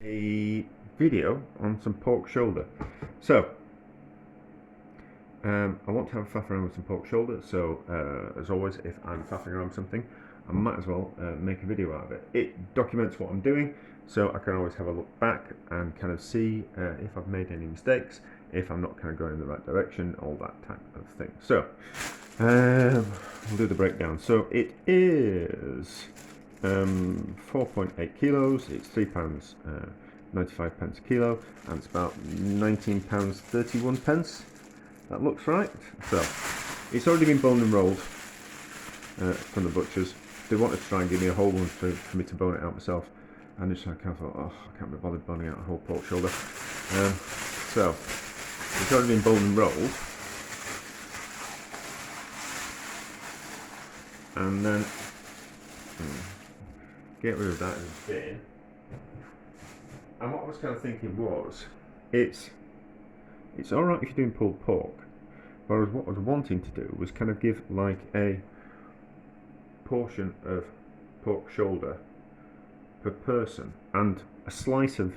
a video on some pork shoulder. So, I want to have a faff around with some pork shoulder, so as always, if I'm faffing around with something, I might as well make a video out of it. It documents what I'm doing, so I can always have a look back and kind of see if I've made any mistakes, if I'm not kind of going in the right direction, all that type of thing. So, we'll do the breakdown. So it is 4.8 kilos, it's £3, 95 pence a kilo, and it's about £19 31 pence. That looks right. So it's already been boned and rolled from the butchers. They wanted to try and give me a whole one for me to bone it out myself, and just like I thought, oh, I can't be bothered boning out a whole pork shoulder. So it's already been boned and rolled, and then get rid of that in the bin. And what I was kind of thinking was, it's alright if you're doing pulled pork, but what I was wanting to do was kind of give like a portion of pork shoulder per person, and a slice of,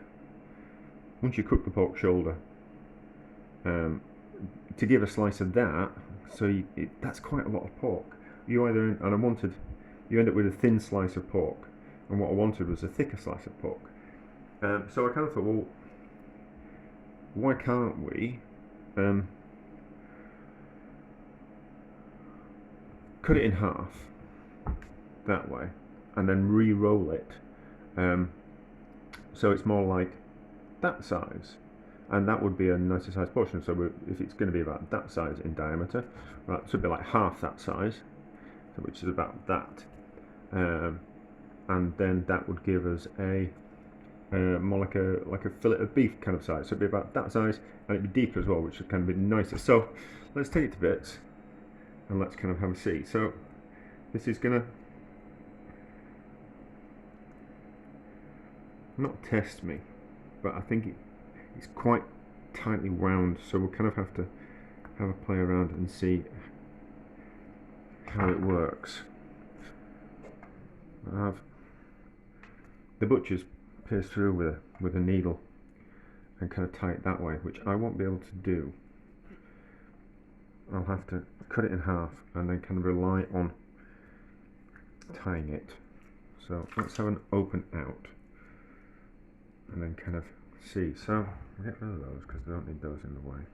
once you cook the pork shoulder, to give a slice of that, so that's quite a lot of pork. You end up with a thin slice of pork, and what I wanted was a thicker slice of pork. So I kind of thought, well, why can't we cut it in half that way and then re-roll it so it's more like that size, and that would be a nicer size portion. So if it's going to be about that size in diameter, right, so it'd be like half that size, which is about that, and then that would give us more like a fillet of beef kind of size. So it'd be about that size, and it'd be deeper as well, which would kind of be nicer. So let's take it to bits and let's kind of have a see. So this is gonna not test me, but I think it's quite tightly wound, so we'll kind of have to have a play around and see how it works. The butcher's pierce through with a needle and kind of tie it that way, which I won't be able to do. I'll have to cut it in half and then kind of rely on tying it. So let's have an open out and then kind of see. So I'll get rid of those because I don't need those in the way.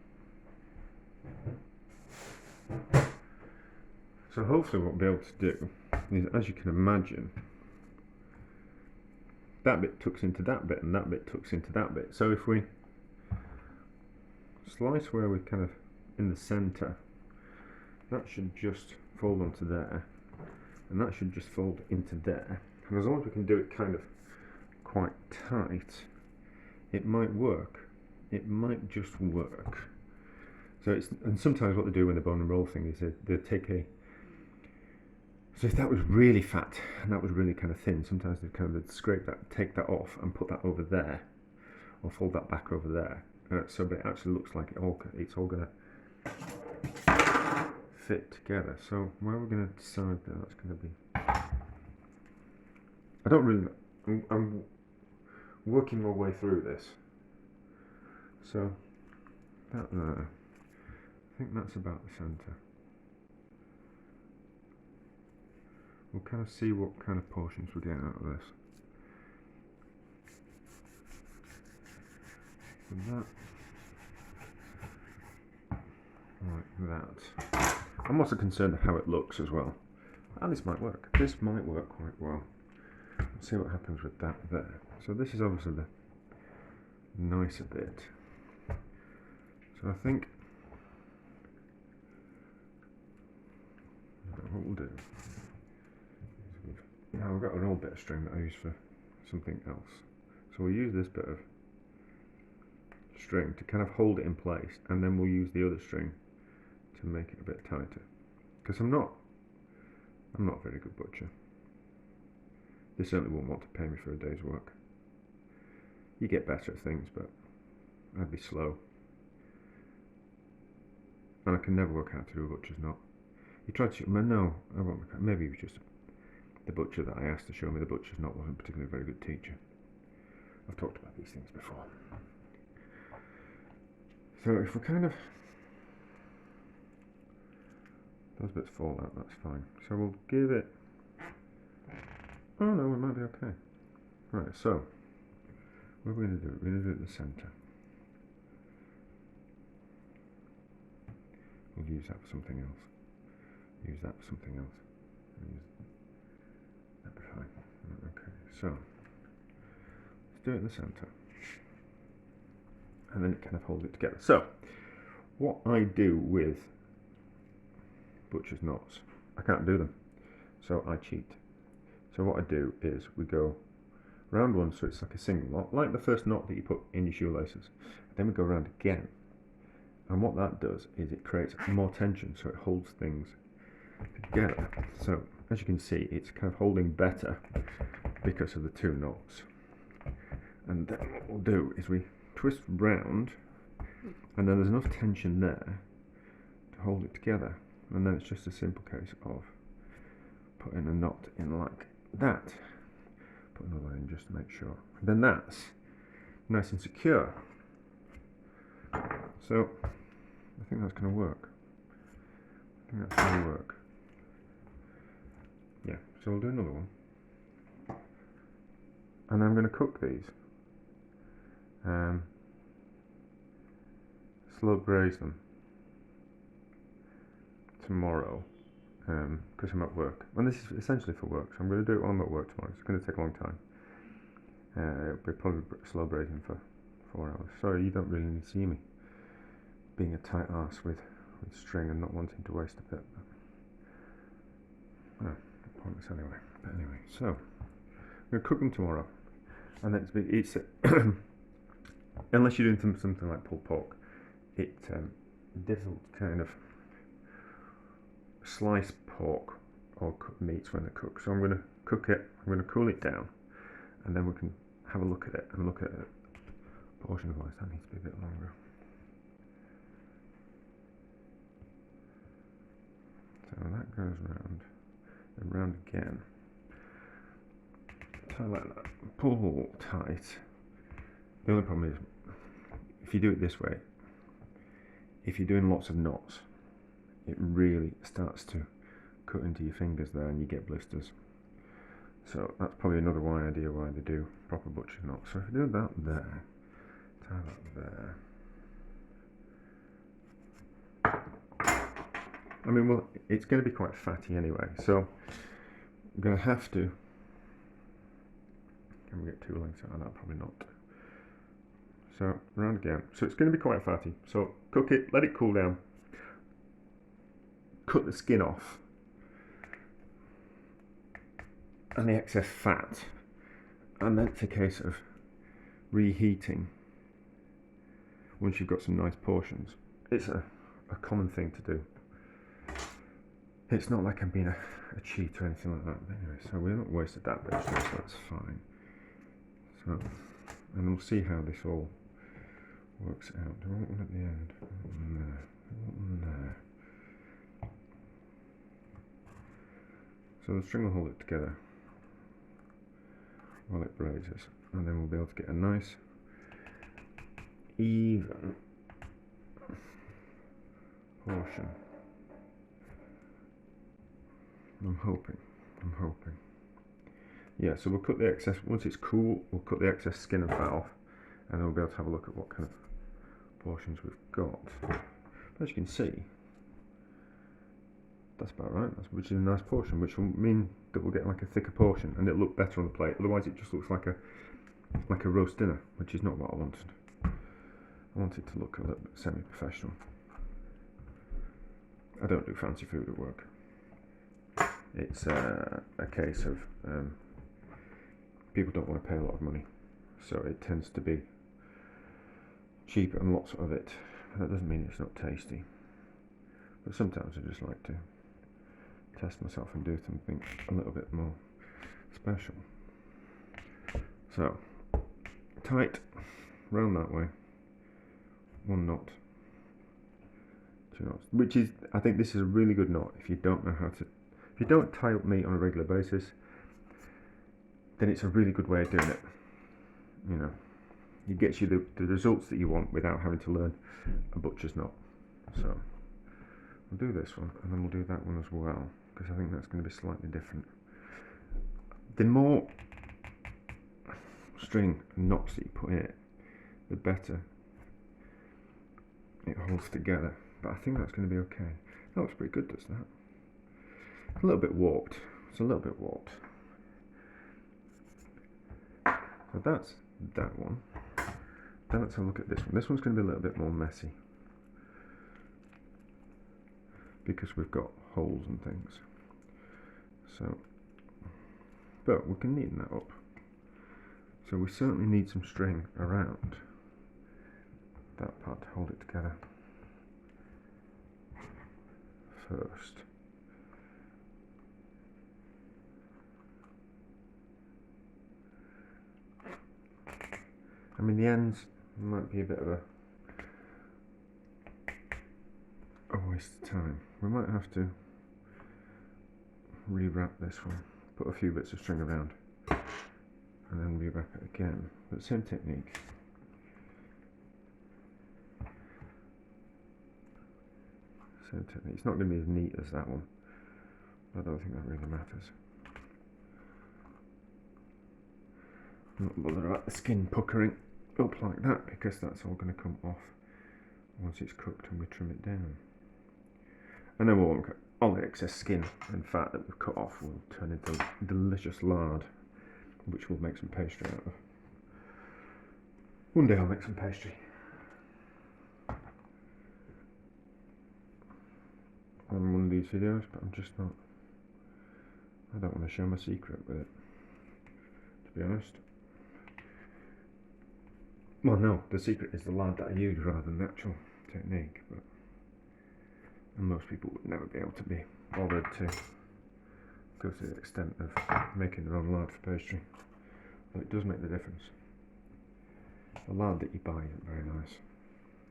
So hopefully what we'll be able to do is, as you can imagine, that bit tucks into that bit and that bit tucks into that bit. So if we slice where we're kind of in the centre, that should just fold onto there, and that should just fold into there. And as long as we can do it kind of quite tight, it might work. It might just work. So and sometimes what they do when they bone and roll thing is they take so if that was really fat and that was really kind of thin, sometimes they'd kind of scrape that, take that off and put that over there, or fold that back over there. So but it actually looks like it's all going to fit together. So where we're going to decide that that's going to be, I don't really, I'm working my way through this. So that there, I think that's about the centre. We'll kind of see what kind of portions we're getting out of this. So that, like that. I'm also concerned of how it looks as well. And this might work. This might work quite well. Let's see what happens with that there. So this is obviously the nicer bit. So I think what we'll do. Now we've got an old bit of string that I use for something else. So we'll use this bit of string to kind of hold it in place, and then we'll use the other string to make it a bit tighter. Because I'm not a very good butcher. They certainly won't want to pay me for a day's work. You get better at things, but I'd be slow. And I can never work out to do a butcher's knot. He tried to show me, no, I won't. Maybe it was just the butcher that I asked to show me the butcher's knot wasn't particularly a very good teacher. I've talked about these things before. So if we kind of, those bits fall out, that's fine. So we'll give it, oh no, it might be okay. Right, so what are we going to do? We're going to do it at the centre. We'll use that for something else. Use that for something else. Use that for fine. Okay, so let's do it in the centre. And then it kind of holds it together. So what I do with butcher's knots, I can't do them, so I cheat. So what I do is we go round one, so it's like a single knot, like the first knot that you put in your shoelaces. Then we go round again, and what that does is it creates more tension, so it holds things together. So as you can see, it's kind of holding better because of the two knots. And then what we'll do is we twist round, and then there's enough tension there to hold it together, and then it's just a simple case of putting a knot in like that. Put another one in just to make sure. And then that's nice and secure. So I think that's going to work. I think that's going to work. Yeah, so we'll do another one. And I'm going to cook these. Slow braise them tomorrow because I'm at work. And this is essentially for work, so I'm going to do it while I'm at work tomorrow. It's going to take a long time. It'll be probably slow braising for 4 hours. Sorry, you don't really need to see me being a tight arse with string and not wanting to waste a bit. Pointless anyway. But anyway, so I'm going to cook them tomorrow, and then it's unless you're doing something like pulled pork, it's difficult to kind of slice pork or cook meats when they're cooked. So I'm going to cook it, I'm going to cool it down, and then we can have a look at it and look at it portion wise. That needs to be a bit longer. So that goes round and round again. Tie like that. Pull tight. The only problem is, if you do it this way, if you're doing lots of knots, it really starts to cut into your fingers there and you get blisters. So that's probably another idea why they do proper butcher knots. So if you do that there, tie that there. I mean, well, it's going to be quite fatty anyway, so I'm going to have to. Can we get 2 lengths out of that? Probably not. So round again. So it's going to be quite fatty. So cook it, let it cool down, cut the skin off and the excess fat, and then it's a case of reheating once you've got some nice portions. It's a common thing to do. It's not like I'm being a cheat or anything like that. But anyway, so we've not wasted that bit, so that's fine. So, and we'll see how this all works out. Do I want one at the end? I want one there. I want one there. So the string will hold it together while it braises, and then we'll be able to get a nice, even portion. I'm hoping. Yeah, so we'll cut the excess, once it's cool, we'll cut the excess skin and fat off, and then we'll be able to have a look at what kind of portions we've got. But as you can see, that's about right, which is a nice portion, which will mean that we'll get like a thicker portion, and it'll look better on the plate. Otherwise it just looks like a roast dinner, which is not what I wanted. I want it to look a little bit semi-professional. I don't do fancy food at work. It's a case of people don't want to pay a lot of money, so it tends to be cheap and lots of it. That doesn't mean it's not tasty, but sometimes I just like to test myself and do something a little bit more special. So tight round that way, 1 knot, 2 knots, which is, I think this is a really good knot if you don't know how to. If you don't tie up meat on a regular basis, then it's a really good way of doing it. you know, it gets you the results that you want without having to learn a butcher's knot. So we'll do this one, and then we'll do that one as well, because I think that's going to be slightly different. The more string and knots that you put in it, the better it holds together. But I think that's going to be okay. That looks pretty good, doesn't it? A little bit warped. It's a little bit warped. So that's that one. Then let's have a look at this one. This one's going to be a little bit more messy, because we've got holes and things. So, but we can neaten that up. So we certainly need some string around that part to hold it together first. I mean, the ends might be a bit of a waste of time. We might have to rewrap this one, put a few bits of string around, and then rewrap it again. But same technique. Same technique. It's not going to be as neat as that one, but I don't think that really matters. I'm not bothered about the skin puckering up like that, because that's all going to come off once it's cooked and we trim it down. And then all the excess skin and fat that we've cut off will turn into delicious lard, which we'll make some pastry out of. One day I'll make some pastry. On one of these videos, but I'm just not. I don't want to show my secret with it, to be honest. Well, no, the secret is the lard that I use rather than the actual technique, but and most people would never be able to be bothered to go to the extent of making their own lard for pastry. But it does make the difference. The lard that you buy isn't very nice.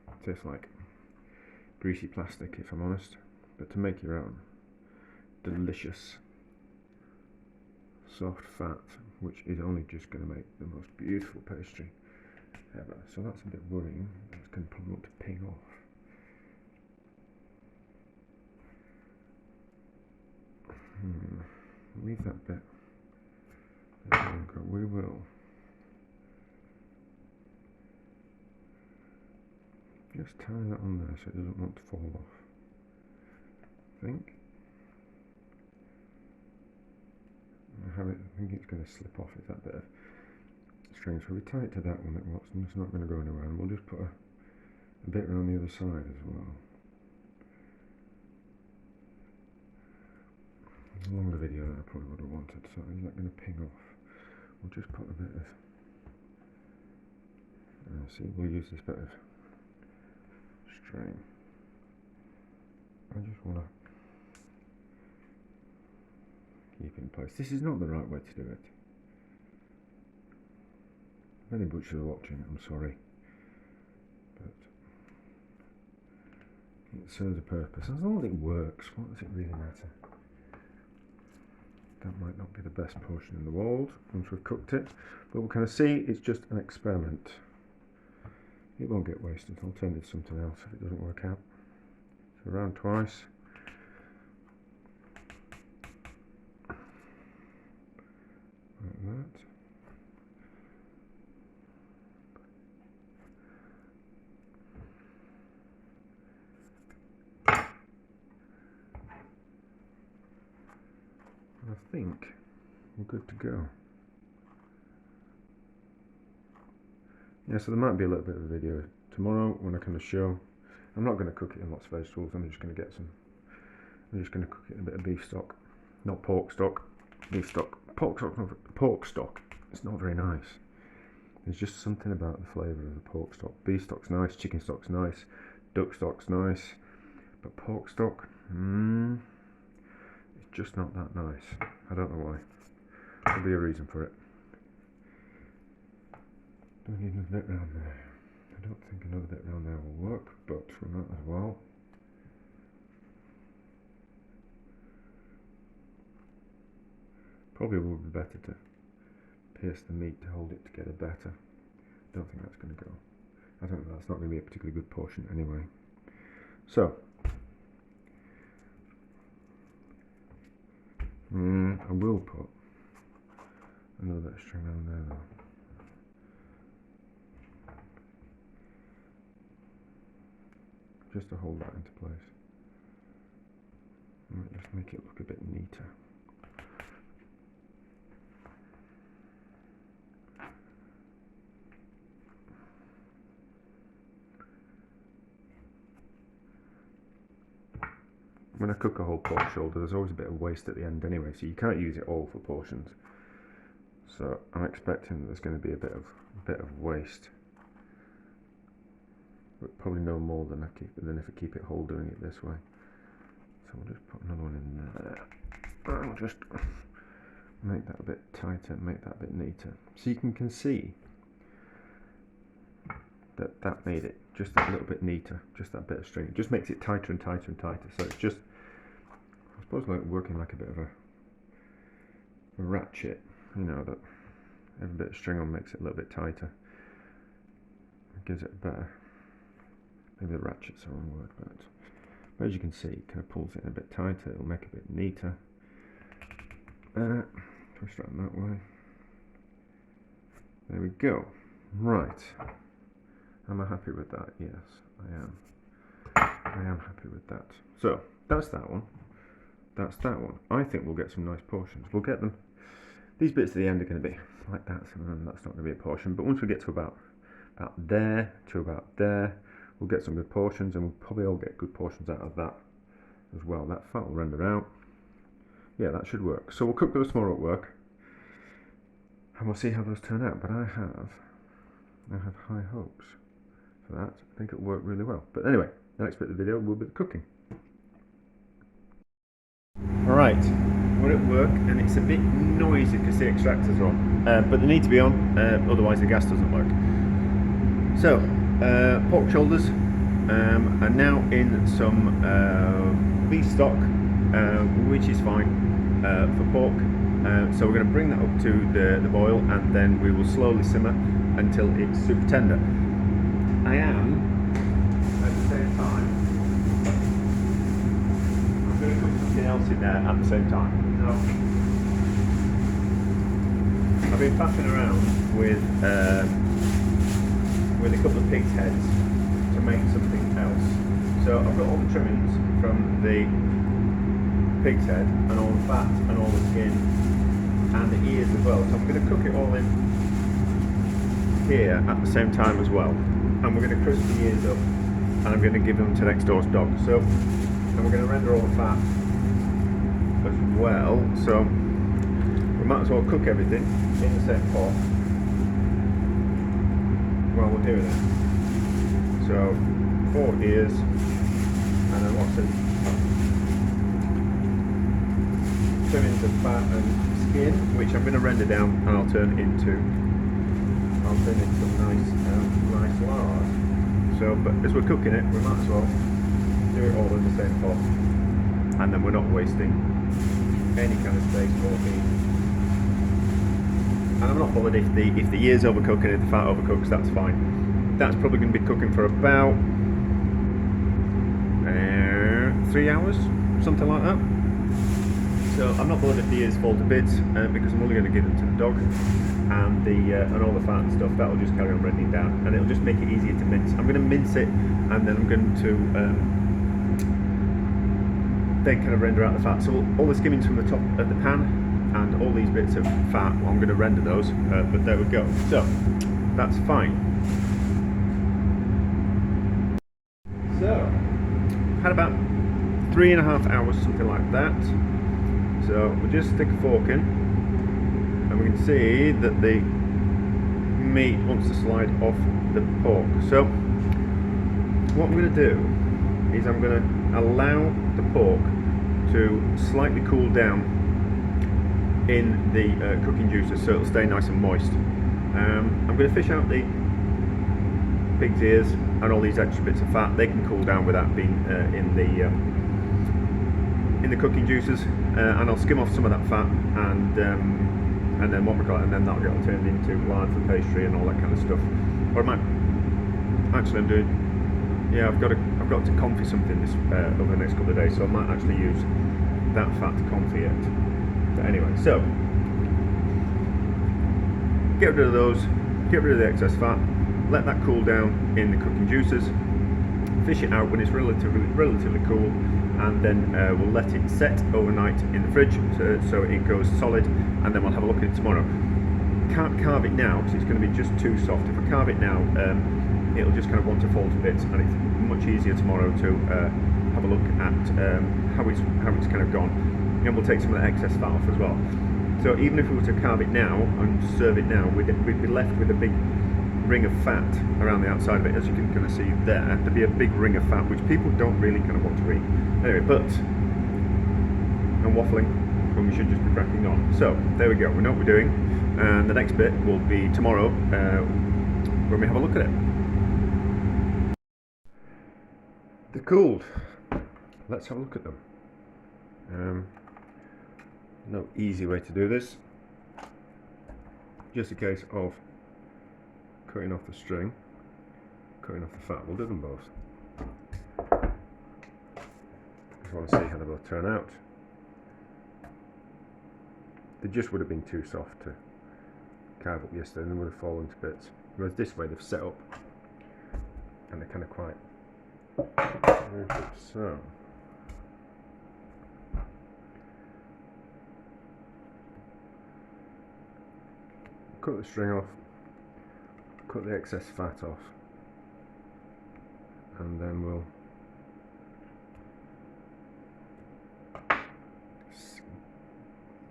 It tastes like greasy plastic, if I'm honest. But to make your own delicious soft fat, which is only just going to make the most beautiful pastry ever. So that's a bit worrying. That's going to probably want to ping off. Leave that bit longer. We will just tie that on there so it doesn't want to fall off. I think it's going to slip off. It's that bit of string, so we tie it to that one. It's not going to go anywhere, and we'll just put a bit around the other side as well. It's a longer video than I probably would have wanted, so is that going to ping off? We'll just put a bit of see, we'll use this bit of string. I just want to keep in place. This is not the right way to do it. If any butchers are watching, I'm sorry, but it serves a purpose. As long as it works, what does it really matter? That might not be the best portion in the world once we've cooked it, but we'll kind of see it's just an experiment. It won't get wasted. I'll turn it to something else if it doesn't work out. So around twice. Like that. I think we're good to go. Yeah, so there might be a little bit of a video tomorrow when I kind of show. I'm not going to cook it in lots of vegetables. I'm just going to cook it in a bit of beef stock, not pork stock. Beef stock, pork stock. It's not very nice. There's just something about the flavour of the pork stock. Beef stock's nice, chicken stock's nice, duck stock's nice, but pork stock, it's just not that nice. I don't know why. There'll be a reason for it. Do we need another bit round there? I don't think another bit round there will work, but we might as well. Probably would be better to pierce the meat to hold it together better. don't think that's going to go. I don't know, that's not going to be a particularly good portion anyway. So, I will put another bit of string around there though. Just to hold that into place. Might just make it look a bit neater. When I cook a whole pork shoulder, there's always a bit of waste at the end anyway, so you can't use it all for portions. So I'm expecting that there's going to be a bit of waste, but probably no more than if I keep it whole doing it this way. So we'll just put another one in there. I'll just make that a bit tighter, make that a bit neater, so you can see that made it just that little bit neater, just that bit of string. It just makes it tighter and tighter and tighter. So it's just, I suppose, like working like a bit of a ratchet, you know, that every bit of string on makes it a little bit tighter. It gives it a better, maybe the ratchet's the wrong word, but as you can see, it kind of pulls it in a bit tighter, it'll make it a bit neater. Push that that way. There we go. Right. Am I happy with that? Yes, I am. I am happy with that. So, that's that one. That's that one. I think we'll get some nice portions. We'll get them. These bits at the end are going to be like that, so that's not going to be a portion. But once we get to about there, to about there, we'll get some good portions, and we'll probably all get good portions out of that as well. That fat will render out. Yeah, that should work. So we'll cook those tomorrow at work, and we'll see how those turn out. But I have high hopes for that. I think it'll work really well. But anyway, the next bit of the video will be the cooking. Alright, we're at work and it's a bit noisy because the extractors are on, but they need to be on, otherwise the gas doesn't work. So, pork shoulders are now in some beef stock, which is fine for pork. So we're going to bring that up to the boil, and then we will slowly simmer until it's super tender. I am, at the same time, I'm going to cook something else in there at the same time. So, I've been faffing around with a couple of pig's heads to make something else. So I've got all the trimmings from the pig's head, and all the fat, and all the skin, and the ears as well. So I'm going to cook it all in here at the same time as well. And we're going to crisp the ears up, and I'm going to give them to next door's dog. So, and we're going to render all the fat as well. So we might as well cook everything in the same pot while we're doing it. So 4 ears, and then lots of trimmings of fat and skin, which I'm going to render down, and I'll turn into some nice lard. So, but as we're cooking it, we might as well do it all in the same pot, and then we're not wasting any kind of space or heat. And I'm not bothered if the ears overcook and if the fat overcooks, that's fine. That's probably going to be cooking for about 3 hours, something like that. So I'm not bothered if the ears fall to bits, because I'm only going to give them to the dog, and all the fat and stuff, that'll just carry on rendering down, and it'll just make it easier to mince. I'm going to mince it, and then I'm going to then kind of render out the fat. So all the skimmings from the top of the pan and all these bits of fat, well, I'm going to render those, but there we go. So that's fine. So had about 3.5 hours, something like that. So we'll just stick a fork in, and we can see that the meat wants to slide off the pork. So what I'm going to do is I'm going to allow the pork to slightly cool down in the cooking juices, so it'll stay nice and moist. I'm going to fish out the pig's ears and all these extra bits of fat. They can cool down without being in the cooking juices, and I'll skim off some of that fat, and then what we got, and then that'll get turned into lard for pastry and all that kind of stuff. or I might actually I'm doing. Yeah, I've got to confit something this over the next couple of days, so I might actually use that fat to confit it. But anyway, so get rid of those, get rid of the excess fat, let that cool down in the cooking juices, fish it out when it's relatively cool, and then we'll let it set overnight in the fridge so it goes solid, and then we'll have a look at it tomorrow. Can't carve it now because it's going to be just too soft. If I carve it now, it'll just kind of want to fall to bits, and it's much easier tomorrow to have a look at how it's kind of gone, and we'll take some of the excess fat off as well. So even if we were to carve it now and serve it now, we'd be left with a big ring of fat around the outside of it. As you can kind of see there, there'd be a big ring of fat which people don't really kind of want to eat. Anyway, but I'm waffling when we should just be cracking on. So there we go, we know what we're doing, and the next bit will be tomorrow when we have a look at it. They're cooled. Let's have a look at them. No easy way to do this. Just a case of cutting off the string, cutting off the fat. We'll do them both. Just want to see how they both turn out. They just would have been too soft to carve up yesterday, and they would have fallen to bits. Whereas this way they've set up, and they're kind of quite very good. So cut the string off, cut the excess fat off, and then we'll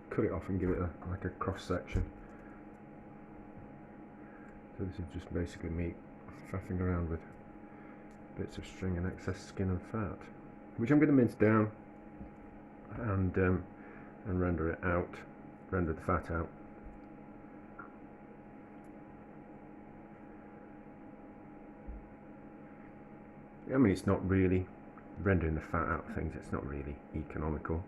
cut it off and give it like a cross section. So this is just basically me faffing around with bits of string and excess skin and fat, which I'm going to mince down and render it out, render the fat out. I mean, it's not really rendering the fat out of things. It's not really economical.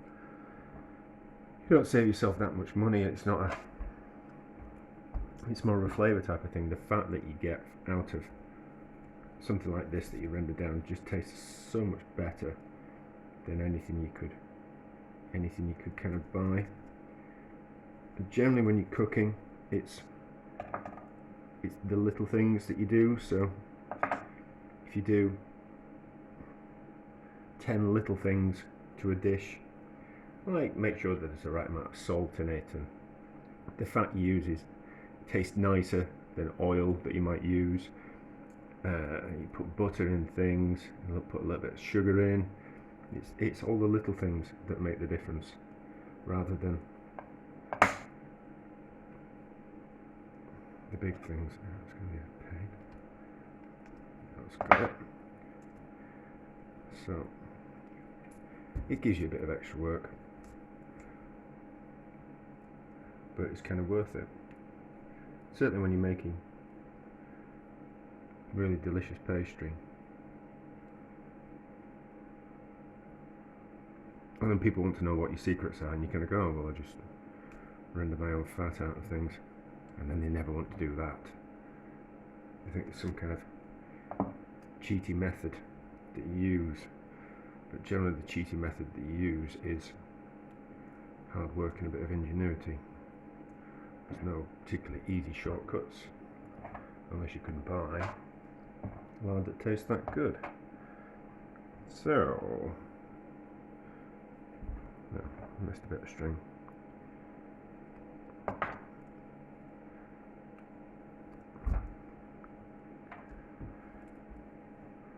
You don't save yourself that much money. It's not a. It's more of a flavour type of thing. The fat that you get out of something like this that you render down just tastes so much better than anything you could kind of buy. But generally, when you're cooking, it's the little things that you do. So if you do 10 little things to a dish, like make sure that there's the right amount of salt in it, and the fat you use tastes nicer than oil that you might use. You put butter in things, you'll put a little bit of sugar in. It's all the little things that make the difference, rather than the big things. It's going to be a pain. That's got it. So it gives you a bit of extra work, but it's kind of worth it. Certainly when you're making really delicious pastry. And then people want to know what your secrets are, and you kind of go, oh, well, I just render my own fat out of things, and then they never want to do that. I think it's some kind of cheaty method that you use, but generally the cheaty method that you use is hard work and a bit of ingenuity. There's no particularly easy shortcuts, unless you can buy lard that tastes that good. So, no, I missed a bit of string.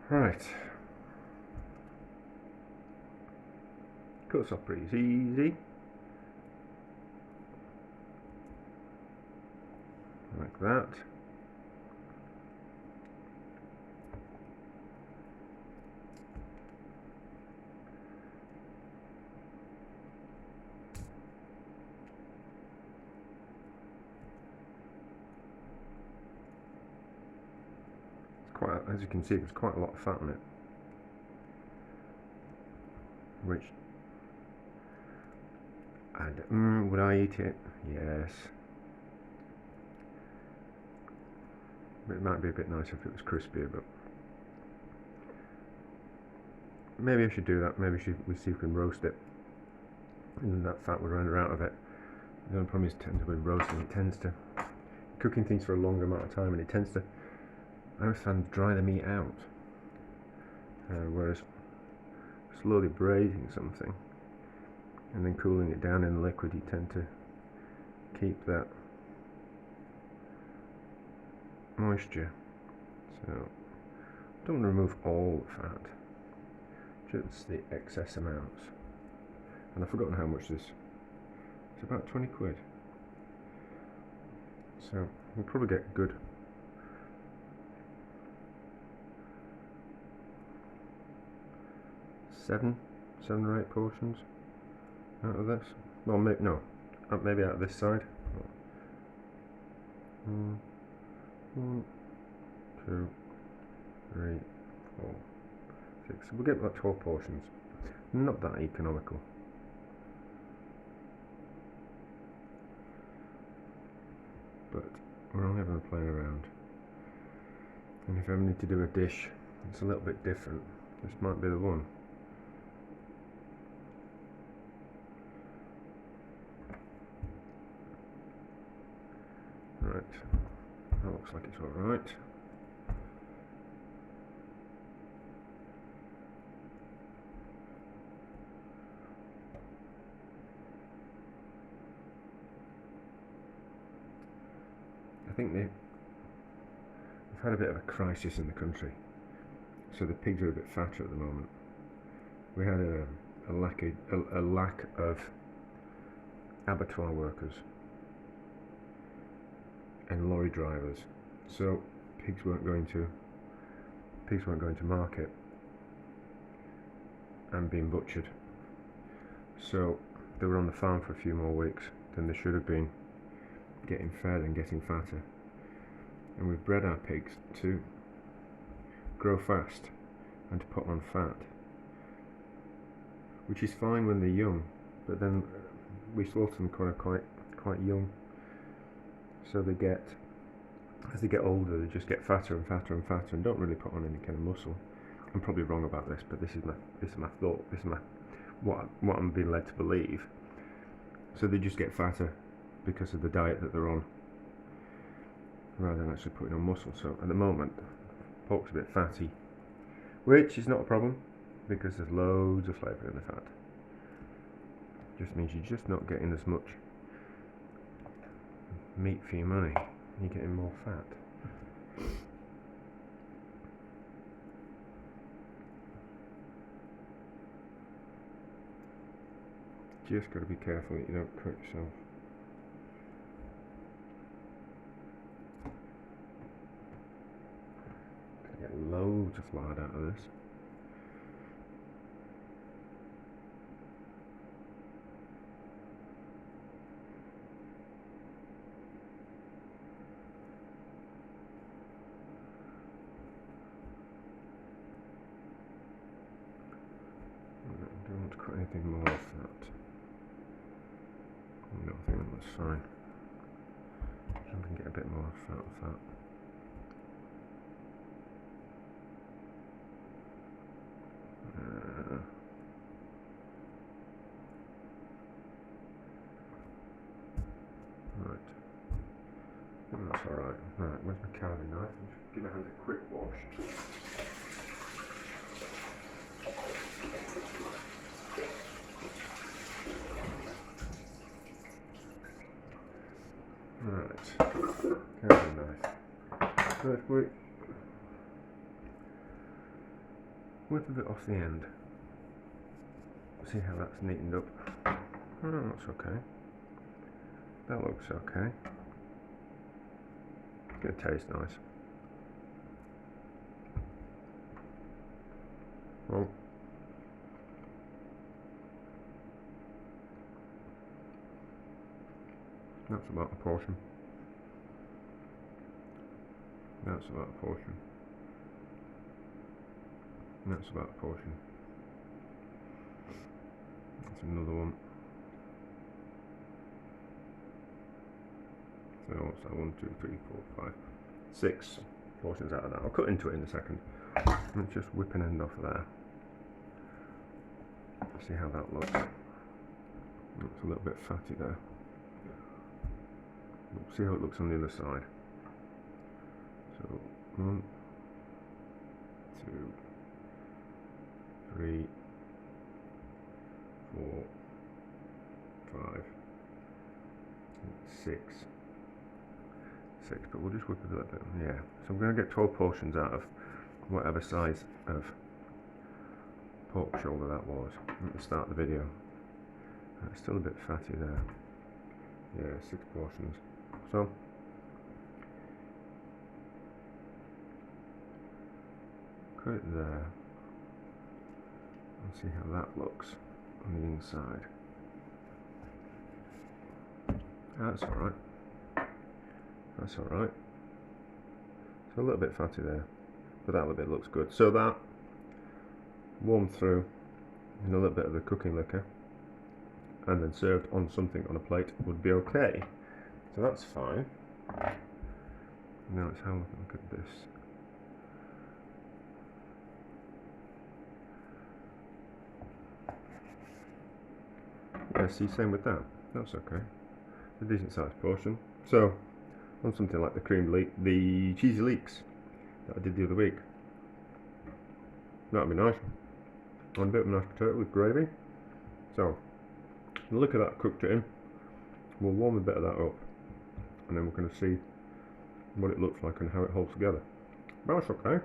Right, cuts off pretty easy, like that. As you can see, there's quite a lot of fat in it, which would I eat it? Yes. It might be a bit nicer if it was crispier, but maybe I should do that. Maybe we see if we can roast it, and then that fat would render out of it. The only problem is with roasting, it tends to cooking things for a longer amount of time, and it tends to, I always find, dry the meat out. Whereas slowly braising something and then cooling it down in the liquid, you tend to keep that moisture. So don't want to remove all the fat, just the excess amounts. And I've forgotten how much this. It's about 20 quid. So we'll probably get good 7 or 8 portions out of this. Well, maybe out of this side. 1, 2, 3, 4, 6. We'll get about 12 portions. Not that economical. But we're only having a play around. And if I ever need to do a dish that's a little bit different, this might be the one. Right, that looks like it's alright. I think we've had a bit of a crisis in the country, so the pigs are a bit fatter at the moment. We had a lack of abattoir workers and lorry drivers, so pigs weren't going to market and being butchered. So they were on the farm for a few more weeks than they should have been, getting fed and getting fatter. And we've bred our pigs to grow fast and to put on fat, which is fine when they're young, but then we slaughter them quite young, so they get, as they get older, they just get fatter and fatter and fatter and don't really put on any kind of muscle. I'm probably wrong about this, but this is my thought, this is what I'm being led to believe. So they just get fatter because of the diet that they're on, rather than actually putting on muscle. So at the moment, pork's a bit fatty, which is not a problem because there's loads of flavour in the fat. Just means you're just not getting as much meat for your money, you're getting more fat. Just got to be careful that you don't cut yourself. Get loads of lard out of this. I don't want to cut anything more off that. No, I think that's fine. I can get a bit more fat off that. Right. I think that's alright. Right, where's my carving knife? Just give my hand a quick wash. Right, carving knife. So if we whip a bit off the end, see how that's neatened up. Oh, that's okay. That looks okay. It's going to taste nice. Well, that's about a portion. That's about a portion. That's about a portion. That's another one. So what's that? 1, 2, 3, 4, 5, 6. portions out of that. I'll cut into it in a second. Let's just whip an end off there. See how that looks. It's a little bit fatty there. We'll see how it looks on the other side. So 1, 2, 3, 4, 5, 6, but we'll just whip it a little bit. Yeah, so I'm going to get 12 portions out of whatever size of pork shoulder that was at the start of the video. It's still a bit fatty there. Yeah, 6 portions. So cut it there and see how that looks on the inside. That's alright. That's alright. So a little bit fatty there, but that little bit looks good. So that warmed through in a little bit of the cooking liquor and then served on something on a plate would be okay. So that's fine. Now let's have a look at this. Yeah, see, same with that. That's okay. A decent sized portion. So on something like the cheesy leeks that I did the other week, that'd be nice. On a bit of mashed potato with gravy. So the liquor that I cooked it in, we'll warm a bit of that up, and then we're going to see what it looks like and how it holds together. But that's okay.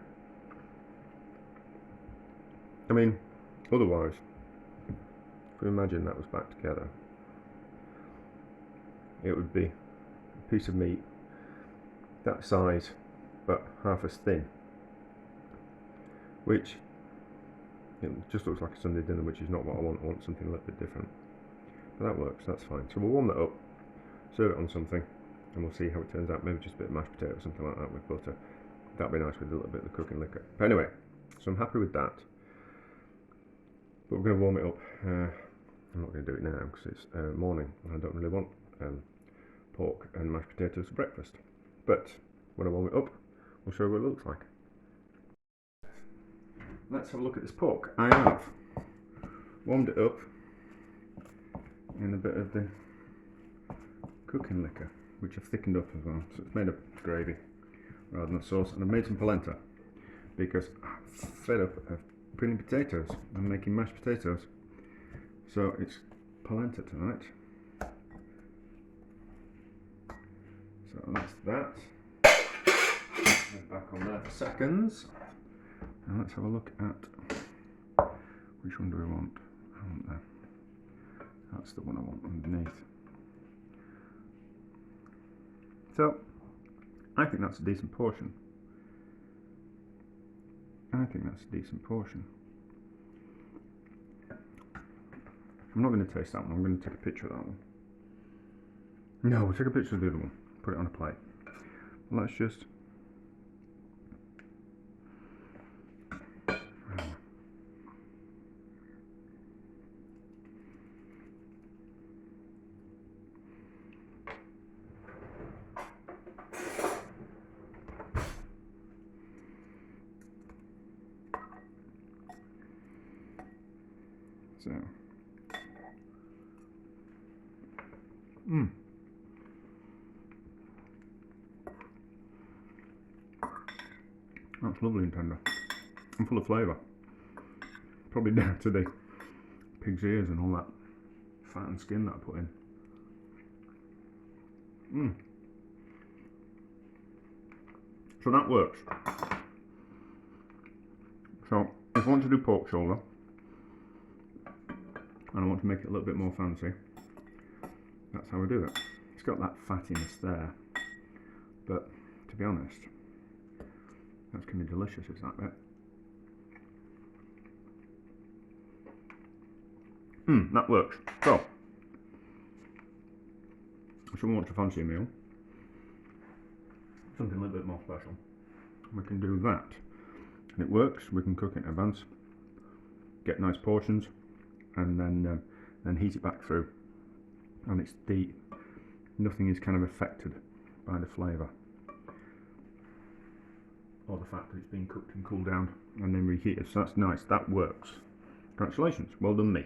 I mean, otherwise, if we imagine that was back together, it would be a piece of meat that size but half as thin, which it just looks like a Sunday dinner, which is not what I want. I want something a little bit different, but that works, that's fine. So we'll warm that up, serve it on something, and we'll see how it turns out. Maybe just a bit of mashed potato or something like that with butter. That'd be nice with a little bit of the cooking liquor. But anyway, so I'm happy with that, but we're going to warm it up. I'm not going to do it now because it's morning and I don't really want pork and mashed potatoes for breakfast. But when I warm it up, we'll show you what it looks like. Let's have a look at this pork. I have warmed it up in a bit of the cooking liquor, which I've thickened up as well. So it's made of gravy rather than a sauce, and I've made some polenta because I'm fed up of peeling potatoes and making mashed potatoes. So it's polenta tonight. So that's that. Back on there for seconds. Now let's have a look at which one do we want. I want that. That's the one I want underneath. So I think that's a decent portion. I think that's a decent portion. I'm not going to taste that one. I'm going to take a picture of that one. No, we'll take a picture of the other one. Put it on a plate. Let's just so that's lovely and tender and full of flavour. Probably down to the pig's ears and all that fat and skin that I put in. So that works. So if I want to do pork shoulder and I want to make it a little bit more fancy, that's how I do it. It's got that fattiness there, but to be honest, that's going to be delicious, is that bit. That works. So, if someone wants a fancy meal, something a little bit more special, we can do that. And it works. We can cook it in advance, get nice portions, and then heat it back through. And it's nothing is kind of affected by the flavour. or the fact that it's been cooked and cooled down and then reheated. So that's nice, that works. Congratulations, well done me.